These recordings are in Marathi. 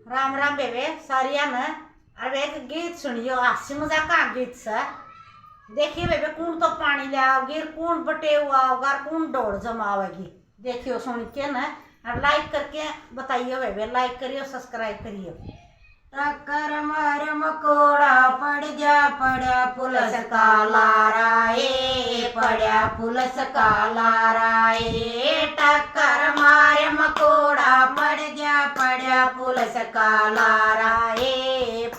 राम राम बेबे सारिया में अब एक गीत सुनियो हास्य मजाक का गीत सा। देखिए बेबे कौन तो पानी ले आओगे कौन बटे हुआ होगा कौन डोड़ जमावेगी। देखियो सुन के ना और लाइक करके बताइए बेबे, लाइक करियो सब्सक्राइब करियो। टक्कर मार मकोड़ा पड़ जा पड़ा पुलस का लाराए पड़ा पुलस का लाराए। टक्कर मार मकोड़ा पड़ जा पड़ा पुलस का लाराए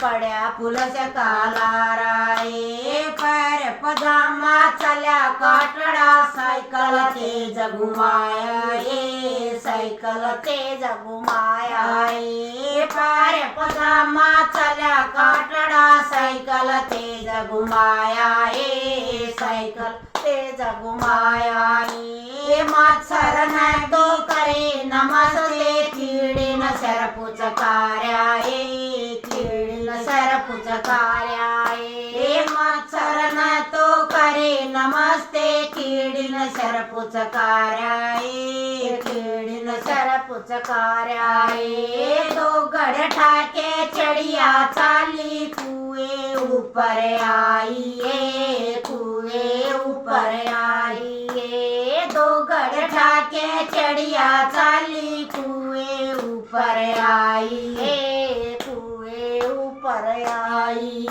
पड़ा पुलस का लाराए। पैर पजामा चला काटड़ा साइकिल तेज घुमाया साइकिल तेज घुमाया। पैर पजामा चला काटड़ा साइकिल तेज घुमाया साइकिल तेज घुमाया। मच्छर न तो करे नमस्ते कीड़े न सर पुचकार्या कीड़े न सर पुचकार्या। मच्छर न तो करे नमस्ते कीड़े न सर पुचकार्या कीड़े न सर पुचकार्या। दो गढ़ ठाके चढ़िया चाली कुएं ऊपर आई कुएं ऊपर आई। दो गढ़ ठाके चढ़िया चाली कुएं ऊपर आई कुएं ऊपर आई।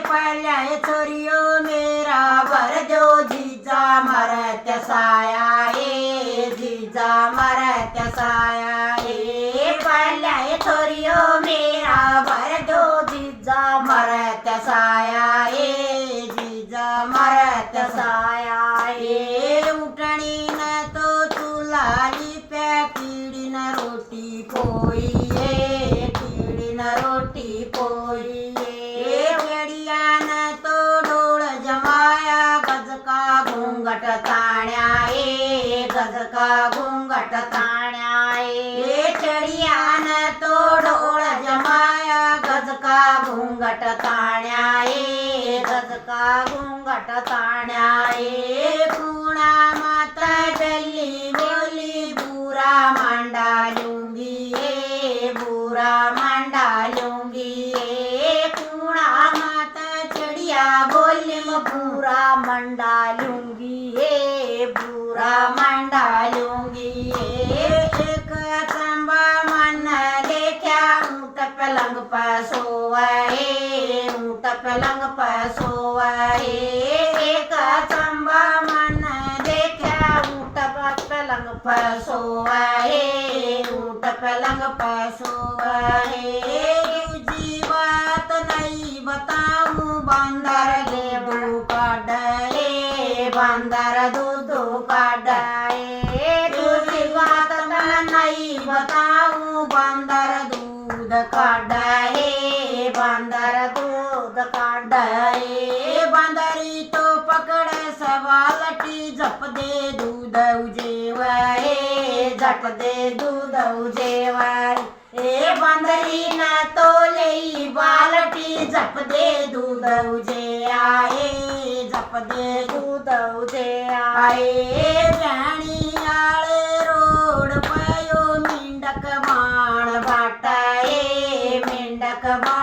पहले छोरियो मेरा भर जो जीजा मरत साया जीजा मरत साया। पहले छोरियो मेरा भर जो जीजा मरत साया जीजा मरत साया। उठनी न तो चूल्हाली पे कीड़ी न रोटी पोई कीड़ी न रोटी पोई। भेड़िया न तो ढोल जमाया गज का घूंघट ताण्या गज का घूंघट ताण्या। चिड़िया न तो ढोल जमाया गज का घूंघट ताण्या गज का घूंघट ताण्या। पूना माता डली बोली बुरा मांडा लूंगी बुरा मांडा लूंगी। पूना माता चिड़िया बोली बुरा मंडा लूंगी बुरा मंडा लूंगी। एक चंबा मन देखा ऊँट पलंग पर सोए ऊँट पलंग पर सोए। एक चंबा मन देखा ऊँट पलंग पर सोए ऊँट पलंग पर सोए। दूजी बात नहीं बताऊं बंदर दूध काटे बंदर दूध काटे। दूसरी बात मैं नहीं बताऊं बंदर दूध काटे बंदर दूध काटे। बंदरी तो पकड़े सवालटी जप दे दूध उजेवाए जप दे दूध उजेवाए। बंदरी न तो ले बालटी जप दे दूध उजे आए जप दे दूध उजे आए। रानी आले रोड पयो मिंडक बाण बाटाए मिंडक बाण